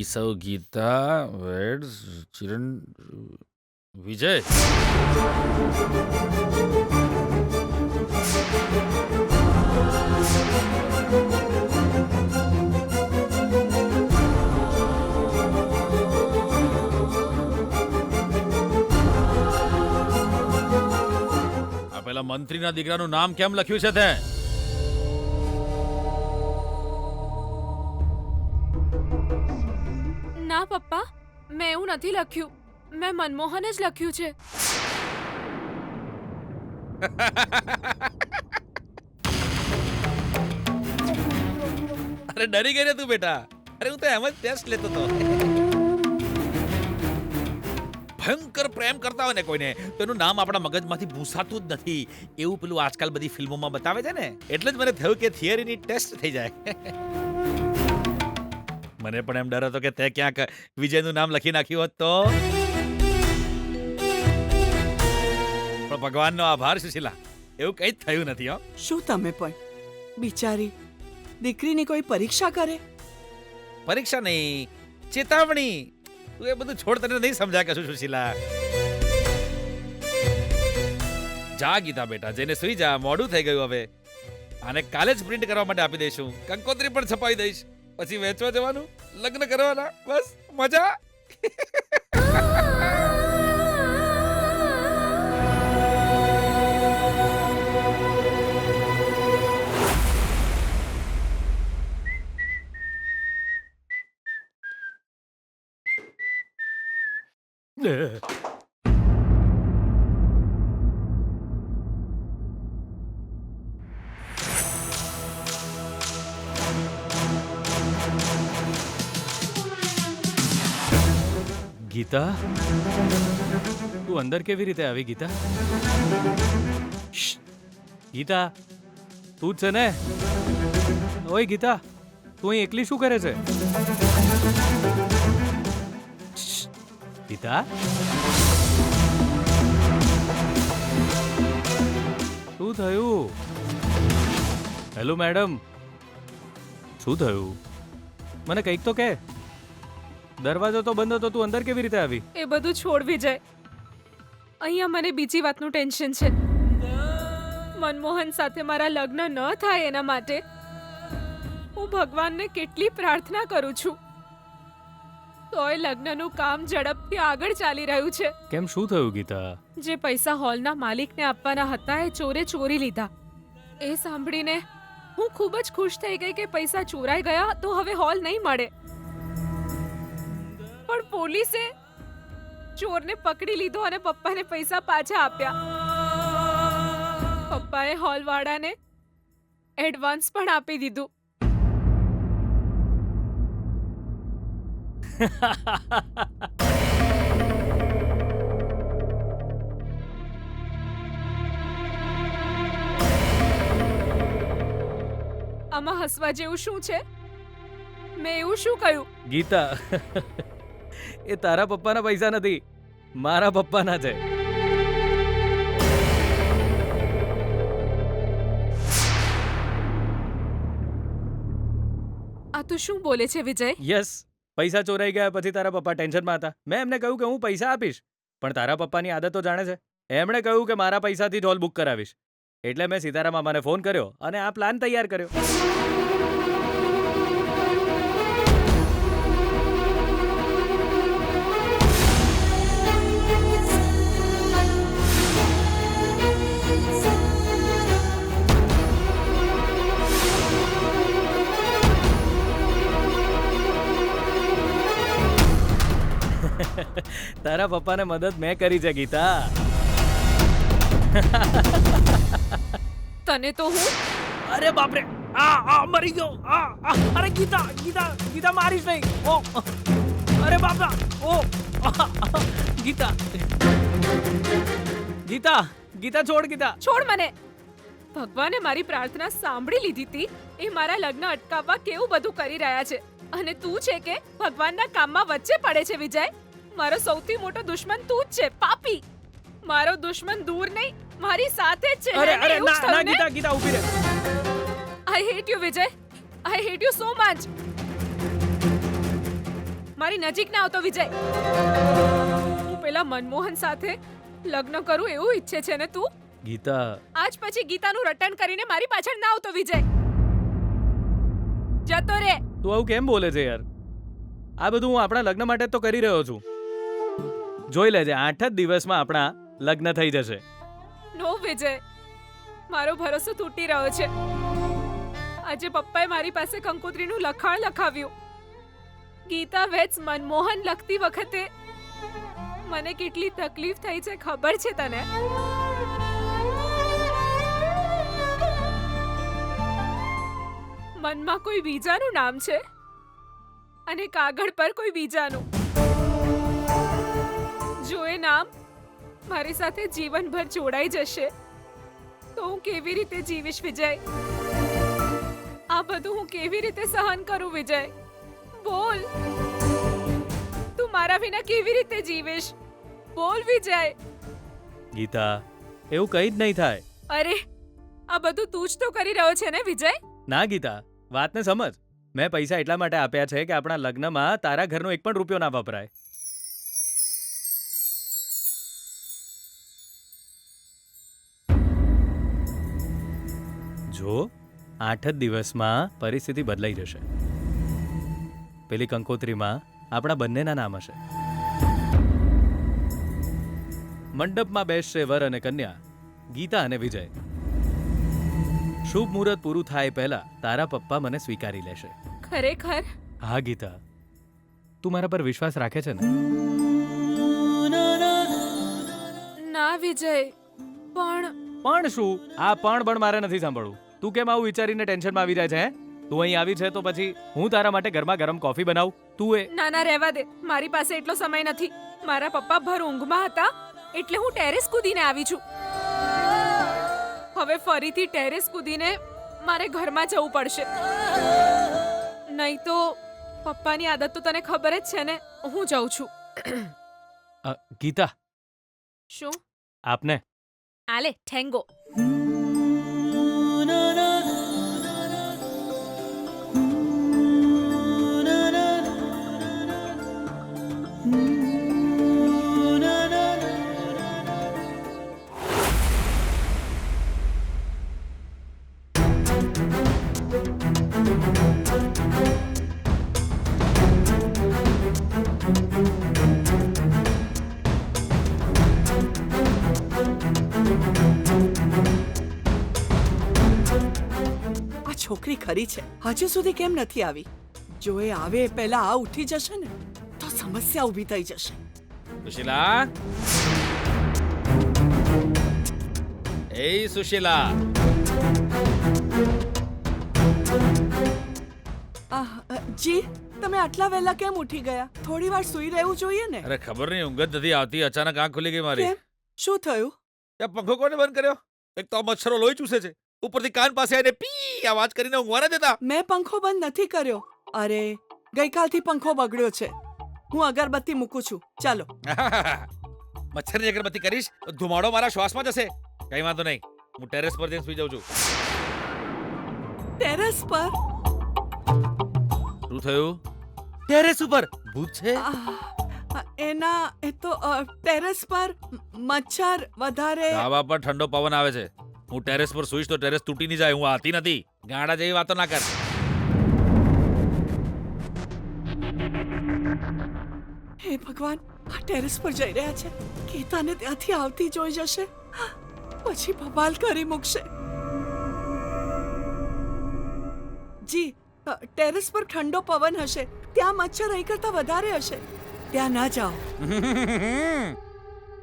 so Geeta weds Chiran Vijay. આ પેલા મંત્રીના દીકરાનું નામ કેમ લખ્યું છે તે? ના પપ્પા, મેં એવું નથી લખ્યું. મેં મનમોહન જ લખ્યું છે. અરે ડરી ગઈ ને તું બેટા. અરે હું તો એમ જ ટેસ્ટ લેતો હતો. ભયંકર પ્રેમ કરતા હોય ને કોઈને તો એનું નામ આપણા મગજમાંથી ભૂસાતું જ નથી. એવું પેલું આજકાલ બધી ફિલ્મોમાં બતાવે છે ને, એટલે જ મને થયું કે થિયરીની ટેસ્ટ થઈ જાય. મને પણ એમ ડર હતો કે તે ક્યાંક વિજયનું નામ લખી નાખ્યું હોત તો. પણ ભગવાનનો આભાર સુશીલા, એવું કંઈ જ થયું નથી. હો, શું તમે પણ બિચારી દીકરીની કોઈ પરીક્ષા કરે? પરીક્ષા નહીં, ચેતવણી. તું એ બધું છોડ, તને નહીં સમજાય કશું સુશીલા. જા ગીતા બેટા, જઈને સુઈ જા, મોડું થઈ ગયું હવે. આને કાલે જ પ્રિન્ટ કરવા માટે આપી દઈશું. કંકોત્રી પણ છપાવી દઈશ. પછી વેચવા જવાનું, લગ્ન કરવાના, બસ મજા. ગીતા, તું અંદર કેવી રીતે આવી ગીતા? શ્શ, ગીતા, તું જ છે ને? ઓય ગીતા, તું અહીં એકલી શું કરે છે? શ્શ, ગીતા, શું થયું? હેલો મેડમ, શું થયું? મને કંઈક તો કે. દરવાજો તો બંધ હતો, તું અંદર કેવી રીતે આવી? એ બધું છોડ વિજય. અહીંયા મને બીજી વાતનું ટેન્શન છે. મનમોહન સાથે મારા લગ્ન ન થાય એના માટે હું ભગવાનને કેટલી પ્રાર્થના કરું છું, તોય લગ્નનું કામ ઝડપથી આગળ ચાલી રહ્યું છે. કેમ, શું થયું ગીતા? જે પૈસા હોલના માલિકને આપવાના હતા એ ચોરે ચોરી લીધા. એ સાંભળીને હું ખૂબ જ ખુશ થઈ ગઈ કે પૈસા ચોરાઈ ગયા તો હવે હોલ નહીં મળે. પણ પોલીસે ચોરને પકડી લીધો અને પપ્પાને પૈસા પાછા આપ્યા. પપ્પાએ હોલવાળાને એડવાન્સ પણ આપી દીધું. આમાં હસવા જેવું શું છે? મેં એવું શું કહ્યું? ગીતા, એ તારા પપ્પાના પૈસા નથી, મારા પપ્પાના છે. આ તું શું બોલે છે વિજય? યસ, પૈસા ચોરાઈ ગયા પછી તારા પપ્પા ટેન્શનમાં હતા. મેં એમને કહ્યું કે હું પૈસા આપીશ, પણ તારા પપ્પાની આદત તો જાણે છે. એમણે કહ્યું કે મારા પૈસાથી જ હોલ બુક કરાવીશ. એટલે મેં સીતારામ મામાને ફોન કર્યો અને આ પ્લાન તૈયાર કર્યો. તારા પપ્પાને મદદ મેં કરી છે ગીતા. તને તો હું... અરે બાપરે, આ મરી ગયો. અરે ગીતા, ગીતા, ગીતા મારીશ નહીં. ઓ અરે બાપરા, ઓ ગીતા, ગીતા, ગીતા છોડ, ગીતા છોડ મને. ભગવાને મારી પ્રાર્થના સાંભળી લીધી હતી. એ મારા લગ્ન અટકાવવા કેવું બધું કરી રહ્યા છે અને તું છે કે ભગવાનના કામમાં વચ્ચે પડે છે વિજય. મારો સૌથી મોટો દુશ્મન તું જ છે, પાપી. મારો દુશ્મન દૂર નહીં, મારી સાથે જ છે. અરે અરે ના ગીતા, ગીતા ઊભી રહે. I hate you Vijay. I hate you so much. મારી નજીક ના આવતો વિજય. હું પેલા મનમોહન સાથે લગ્ન કરું એવું ઈચ્છે છે ને તું? ગીતા, આજ પછી ગીતાનું રટણ કરીને મારી પાછળ ના આવતો વિજય. જતો રે. તું આવું કેમ બોલે છે યાર? આ બધું હું આપણા લગ્ન માટે જ તો કરી રહ્યો છું. જોઈ લેજે, 8 જ દિવસમાં આપણા લગ્ન થઈ જશે. નો વિજય, મારો ભરોસો તૂટી રહ્યો છે. આજે પપ્પાએ મારી પાસે કંકોત્રીનું લખાણ લખાવ્યું. ગીતા વેટ્સ મનમોહન લખતી વખતે મને કેટલી તકલીફ થઈ છે ખબર છે તને? મનમાં કોઈ બીજાનું નામ છે અને કાગળ પર કોઈ બીજાનું. જો એ નામ મારી સાથે જીવનભર જોડાઈ જશે તો હું કેવી રીતે જીવીશ વિજય? આ બધું હું કેવી રીતે સહન કરું વિજય? બોલ, તું મારા વિના કેવી રીતે જીવીશ? બોલ વિજય. ગીતા, એવું કંઈ જ નહીં થાય. અરે, આ બધું તું જ તો કરી રહ્યો છે ને વિજય? ના ગીતા, વાતને સમજ. મેં પૈસા એટલા માટે આપ્યા છે કે આપણા લગ્નમાં તારા ઘરનો 1 પણ રૂપિયો ના વપરાય. જો 8 જ દિવસમાં પરિસ્થિતિ બદલાઈ જશે. પેલી કંકોત્રીમાં આપણા બંનેના નામ હશે. મંડપમાં બેસશે વર અને કન્યા, ગીતા અને વિજય. શુભ મુહૂર્ત પૂરું થાય પહેલા તારા પપ્પા મને સ્વીકારી લેશે. ખરેખર? હા ગીતા, તું મારા પર વિશ્વાસ રાખે છે ને? ના વિજય, પણ શું? આ પણ મારે નથી સાંભળવું. તું કેમ આવું વિચારીને ટેન્શનમાં આવી જાય છે? હે, તું અહીં આવી છે તો પછી હું તારા માટે ગરમા ગરમ કોફી બનાવું. તું ના ના, રહેવા દે. મારી પાસે એટલો સમય નથી. મારા પપ્પા ભર ઊંઘમાં હતા એટલે હું ટેરેસ કૂદીને આવી છું. હવે ફરીથી ટેરેસ કૂદીને મારે ઘરમાં જવું પડશે. નહીં તો પપ્પાની આદત તો તને ખબર જ છે ને. હું જાઉં છું. ગીતા, શું? આપને આલે ઠેંગો. છોકરી ખરી છે, હજુ સુધી કેમ નથી આવી? જો એ આવે પહેલા આ ઉઠી જશે ને તો સમસ્યા ઊભી થઈ જશે. સુશીલા, એ સુશીલા, જી, તમે આટલા વહેલા કેમ ઉઠી ગયા? થોડી વાર સૂઈ રહેવું જોઈએ ને. અરે ખબર નહીં, ઊંઘ જ નથી આવતી. અચાનક આંખ ખુલી ગઈ મારી. કેમ? શું થયું? ત્યાં પંખો કોને બંધ કર્યો? એક તો આ મચ્છરો લોહી ચૂસે છે, ઉપરથી કાન પાસે આવીને પી અવાજ કરીને ઊંઘવા ન દેતા. મેં પંખો બંધ નથી કર્યો. અરે, ગઈકાલથી પંખો બગડ્યો છે. હું અગરબત્તી મૂકું છું. ચાલો. મચ્છરની અગરબત્તી કરીશ તો ધુમાડો મારા શ્વાસમાં જશે. કઈ વાંધો નહીં, હું ટેરેસ પર જઈને સુઈ જાઉં છું. ટેરેસ પર? શું થયું? ટેરેસ ઉપર ભૂત છે? એ તો ટેરેસ પર મચ્છર વધારે. ધાબા પર ઠંડો પવન આવે છે. હું ટેરેસ પર સુઈશ તો ટેરેસ તૂટી નહીં જાય. હું આતી નથી. ગાંડા જેવી વાતો ના કર. હે ભગવાન, આ ટેરેસ પર જઈ રહ્યા છે. ગીતાને ત્યાંથી આવતી જોઈ જશે, પછી બબાલ કરી મૂકશે. જી, ટેરેસ પર ઠંડો પવન હશે. ત્યાં મચ્છર અહીં કરતા વધારે હશે. ત્યાં ના જાઓ.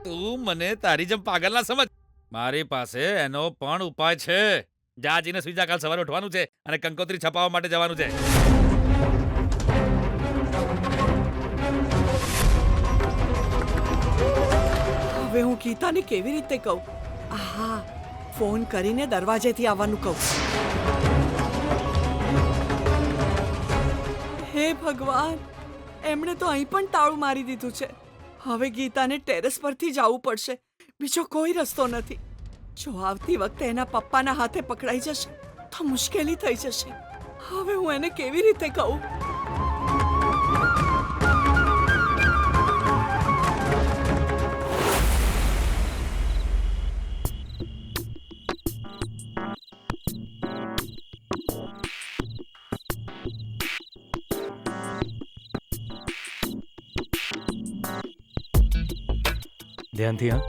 તું મને તારી જેમ પાગલ ના સમજ. મારી પાસે એનો પણ ઉપાય છે. જા જીને સુઈ જા. કાલ સવારે ઉઠવાનું છે અને કંકોત્રી છપાવવા માટે જવાનું છે. હવે હું ગીતાને કેવી રીતે કહું? હા, ફોન કરીને દરવાજેથી આવવાનું કહું. હે ભગવાન, એમણે તો અહીં પણ તાળું મારી દીધું છે. હવે ગીતાને ટેરેસ પરથી જવું પડશે. બીજો કોઈ રસ્તો નથી. જો આવતી વખતે એના પપ્પાના હાથે પકડાઈ જશે તો મુશ્કેલી થઈ જશે. હવે હું એને કેવી રીતે કહું? ધ્યાનથી હા.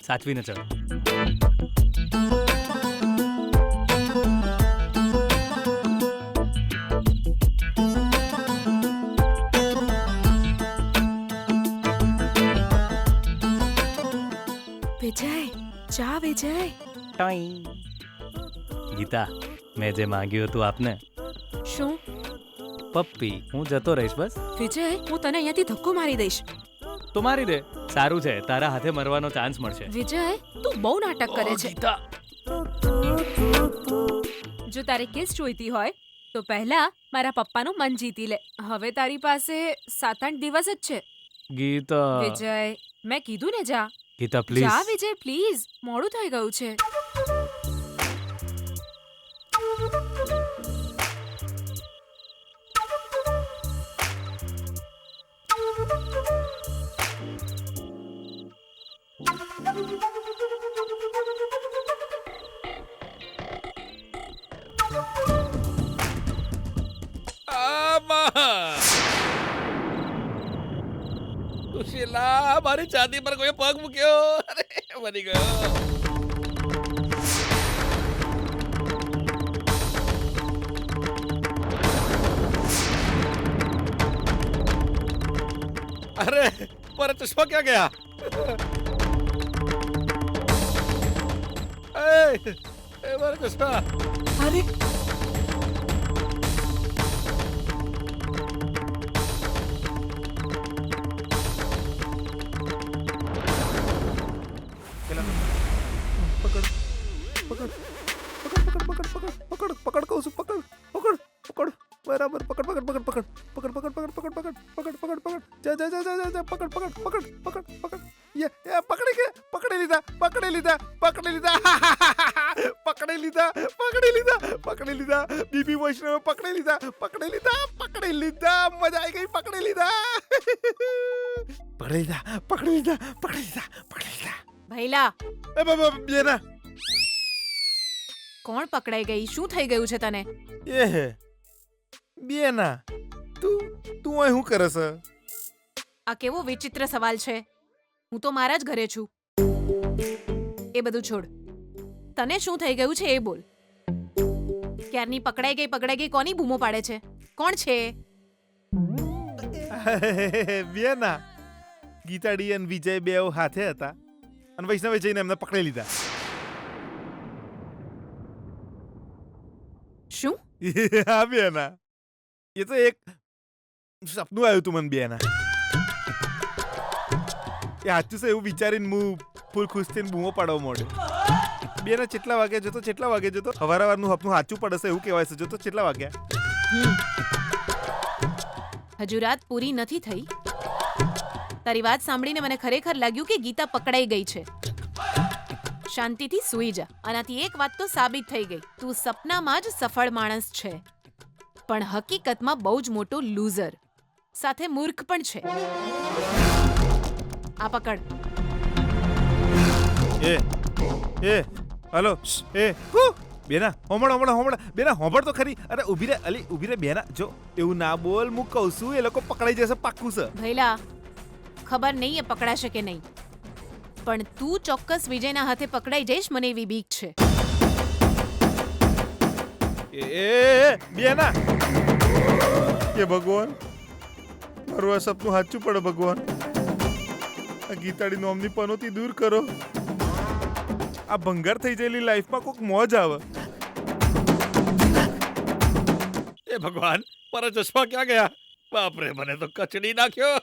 સાચવીને ચડો. વિજય જા વિજય. ગીતા, મેં જે માંગ્યું હતું આપને, શું પપ્પી. હું જતો રહીશ બસ. વિજય, હું તને અહીંયાથી ધક્કો મારી દઈશ. તો મારી દે. સારું છે, તારા હાથે મરવાનો ચાન્સ મળશે. વિજય, તું બહુ નાટક કરે છે. ગીતા, જો તારે કિસ જોઈતી હોય તો પહેલા મારા પપ્પાનું મન જીતી લે. હવે તારી પાસે 7-8 દિવસ જ છે. ગીતા, વિજય, મેં કીધું ને જા. ગીતા જા પ્લીઝ. વિજય પ્લીઝ, મોડું થઈ ગયું છે. આમાં સુશીલા, મારી છાતી પર કોઈ પગ મૂક્યો. અરે મરી ગયો. અરે મારા ચશ્મા ક્યાં ગયા? એ મારા ચશ્મા. અરે પકડ કહું છું, પકડ પકડ પકડ બરાબર, પકડ પકડ પકડ પકડ પકડ પકડ પકડ પકડ પકડ પકડ પકડ પકડ જા જા જા જા જા પકડ પકડ પકડ પકડ પકડ યે પકડી કે પકડી લીધા પકડી લીધા પકડી લીધા પકડી લીધા પકડી લીધા પકડી લીધા બીબી વૈષ્ણવ પકડી લીધા પકડી લીધા પકડી લીધા મજા આવી ગઈ પકડી લીધા પકડી લીધા પકડી લીધા પકડી લીધા પકડી લીધા ભૈલા, એ બાબા બેના કોણ પકડાઈ ગઈ? શું થઈ ગયું છે તને? એ હે બેના તું અહીં શું કરે છે? આ કેવો વિચિત્ર સવાલ છે. હું તો મારા જ ઘરે છું. એ બધું છોડ. તને શું થઈ ગયું છે એ બોલ. ક્યારની પકડાઈ ગઈ કોની બૂમો પાડે છે? કોણ છે? બેના ગીતાડી અને વિજય બે હાથે હતા અને વૈષ્ણવે જઈને એમને પકડી લીધા. શું? હા બેના, એ તો એક સપનું આવ્યું તું મને બેના. એ સાચું છે એવું વિચારીને હું ફૂલ ખુશ થઈને બૂમો પાડવા માંડ્યો. બેના કેટલા વાગે જતો હવારનું સપનું સાચું પડે છે એવું કહેવાય છે. જોતો કેટલા વાગ્યા? હજુ રાત પૂરી નથી થઈ. તારી વાત સાંભળીને મને ખરેખર લાગ્યું કે ગીતા પકડાઈ ગઈ છે. શાંતિથી સૂઈ જા. આનાથી એક વાત તો સાબિત થઈ ગઈ, તું સપનામાં જ સફળ માણસ છે, પણ હકીકતમાં બહુ જ મોટો લૂઝર, સાથે મૂર્ખ પણ છે. આ પકડ. એ હલો બેના હોમળ બેના હોમળ તો ખરી. અરે ઊભી રે બેના, જો એવું ના બોલ, હું કહું છું એ લોકો પકડાઈ જશે, પાક્કું છે. ભૈલા, ખબર નહીં એ પકડાશે કે નહીં, પણ તું ચોક્કસ વિજયના હાથે પકડાઈ જઈશ, મને એવી બીક છે. એ બેના, કે ભગવાન મારું આ સપનું સાચું પડે. ભગવાન આ ગીતાડી નોમની પનોતી દૂર કરો. આ ભંગાર થઈ ગયેલી લાઈફમાં કોઈક મોજ આવે. એ ભગવાન, મારા ચશ્મા ક્યાં ગયા? બાપરે, મને તો કચડી નાખ્યો.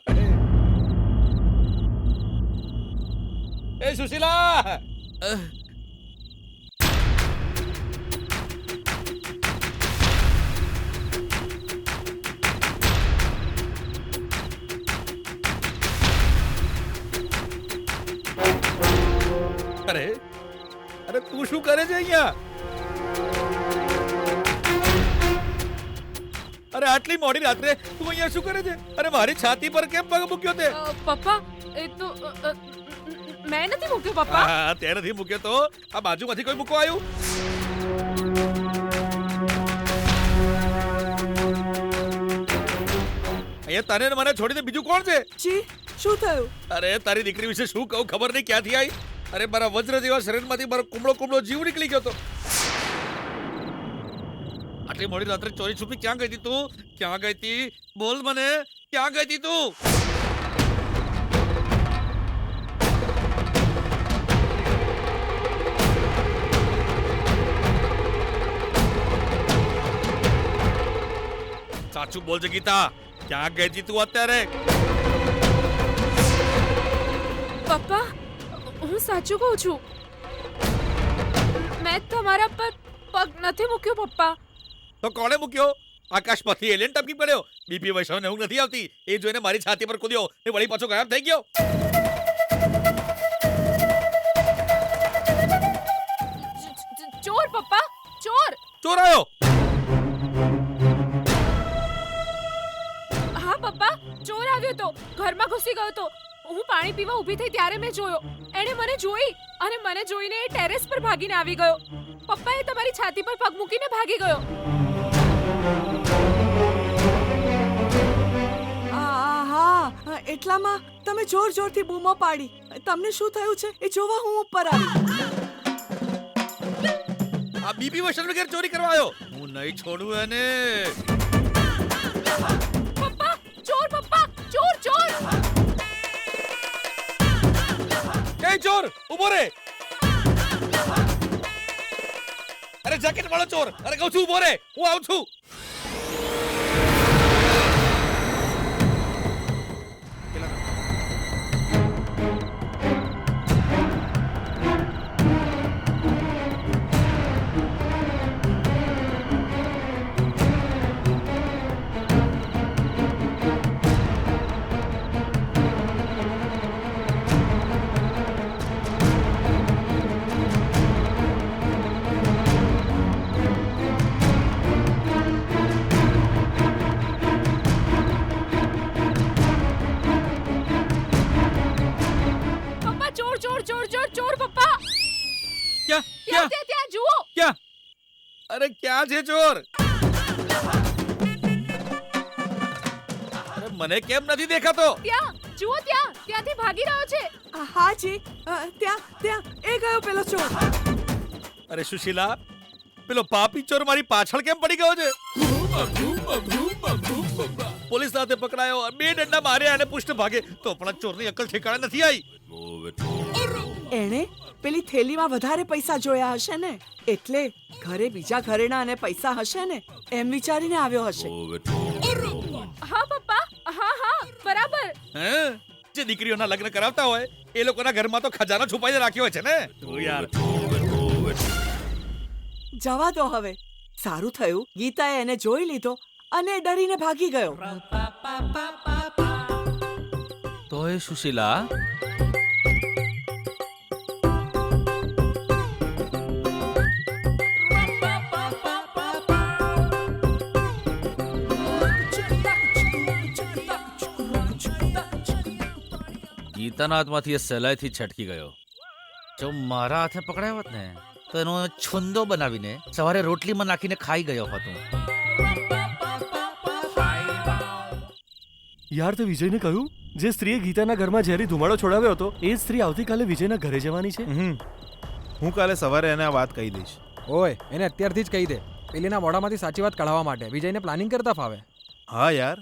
એ સુશીલા, અરે તું શું કરે છે અહીંયા? અરે આટલી મોડી રાત્રે તું અહીંયા શું કરે છે? અરે મારી છાતી પર કેમ પગ મૂક્યો તે? પપ્પા, એ તો મેં નથી મૂક્યો પપ્પા. હા, તે નથી મૂક્યો તો આ બાજુમાંથી કોઈ મૂકવા આવ્યું? અહીંયા તને ને મને છોડીને બીજું કોણ છે? જી શું થયું? અરે તારી દીકરી વિશે શું કહું, ખબર નહીં ક્યાંથી આવી. અરે મારા વજ્ર જેવા શરીરમાંથી મારો કુમળો જીવ નીકળી ગયો તો. આટલી મોડી રાત્રે ચોરી છુપી ક્યાં ગઈ હતી તું? ક્યાં ગઈ હતી? બોલ મને, ક્યાં ગઈ હતી તું? સાચું બોલજે ગીતા, ક્યાં ગઈ હતી તું અત્યારે? પપ્પા હું સાચું કહું છું, મેં તમારા પર પગ નથી મૂક્યો પપ્પા. તો કોણે મૂક્યો? આકાશમાંથી એલિયન ટપકી પડ્યો? બીપી વૈષ્ણવને ઊંઘ નથી આવતી એ જોઈને મારી છાતી પર કૂદ્યો ને વળી પાછો ગાયબ થઈ ગયો. ચોર પપ્પા, ચોર. ચોર આવ્યો? હા પપ્પા, ચોર આવ્યો તો, ઘરમાં ઘૂસી ગયો તો. હું પાણી પીવા ઊભી થઈ ત્યારે મેં જોયો. એણે મને જોઈ અને મને જોઈને એ ટેરેસ પર ભાગીને આવી ગયો. પપ્પા એ તમારી છાતી પર પગ મૂકીને ભાગી ગયો. હા એટલામાં તમે જોર જોરથી બૂમો પાડી. તમને શું થયું છે એ જોવા હું ઉપર આવી. આ બીપી વૈષ્ણવ ઘેર ચોરી કરવા આવ્યો. હું નહીં છોડું એને. પપ્પા ચોર, પપ્પા ચોર, ચોર. એ ચોર ઉભો રે. અરે જેકેટ વાળો ચોર, અરે કહું છું ઉભો રે, હું આવું છું. પપ્પા ચોર, ચોર, ચોર, ચોર, ચોર. પપ્પા ક્યાં ત્યાં ક્યાં ત્યાં ત્યાં જુઓ. ક્યાં? અરે ક્યાં છે ચોર? અરે મને કેમ નથી દેખાતો? ત્યાં જુઓ, ત્યાં ત્યાંથી ભાગી રહ્યો છે. હા જી ત્યાં ત્યાં એ ગયો પેલો ચોર. અરે સુશીલા, પેલો પાપી ચોર મારી પાછળ કેમ પડી ગયો છે? પોલીસ સાથે પકડાયો, બે દંડા માર્યા અને પુષ્ટ ભાગે તો પણ ચોરની અક્કલ ઠેકાણે નથી આવી. એણે પેલી થેલીમાં વધારે પૈસા જોયા હશે ને, એટલે ઘરે બીજા ઘરેણા અને પૈસા હશે ને એમ વિચારીને આવ્યો હશે. હા પપ્પા, હા હા બરાબર. હે? જે દીકરીઓના લગ્ન કરાવતા હોય એ લોકોના ઘરમાં તો ખજાનો છુપાઈને રાખ્યો હોય છે ને. તું યાર જવા દો હવે. સારું થયું ગીતાએ એને જોઈ લીધો અને ડરીને ભાગી ગયો. તોય સુશીલા, ગીતાના હાથમાંથી એ સહેલાઈથી છટકી ગયો. જો મારા હાથે પકડાયો હોત ને તો એનો છુંદો બનાવીને સવારે રોટલીમાં નાખીને ખાઈ ગયો હતો. યાર તે વિજયને કહ્યું જે સ્ત્રીએ ગીતાના ઘરમાં ઝેરી ધુમાડો છોડાવ્યો હતો એ સ્ત્રી આવતીકાલે વિજયના ઘરે જવાની છે. હું કાલે સવારે એને આ વાત કહી દઈશ. ઓય એને અત્યારથી જ કહી દે, પેલીના મોઢામાંથી સાચી વાત કઢાવવા માટે. વિજયને પ્લાનિંગ કરતા ફાવે. હા યાર.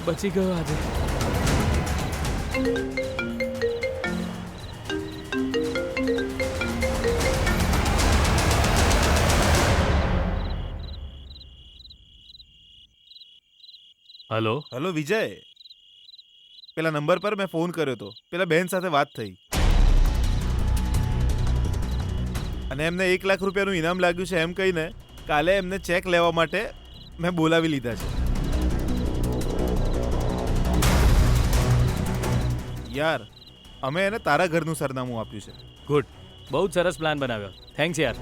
બચી ગયો આજે. હલો હેલો વિજય, પેલા નંબર પર મેં ફોન કર્યો હતો. પેલા બેન સાથે વાત થઈ અને એમને 1 લાખ રૂપિયાનું ઇનામ લાગ્યું છે એમ કહીને કાલે એમને ચેક લેવા માટે મેં બોલાવી લીધા છે. યાર અમે એને તારા ઘરનું સરનામું આપ્યું છે. ગુડ, બહુ જ સરસ પ્લાન બનાવ્યો. થેન્ક્સ યાર.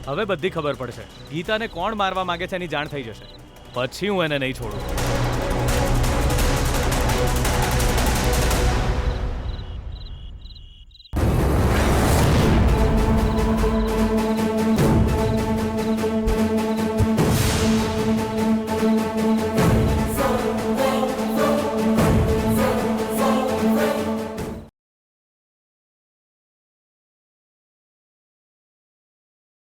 હવે બધી ખબર પડશે. ગીતાને કોણ મારવા માંગે છે એની જાણ થઈ જશે. પછી હું એને નહીં છોડું.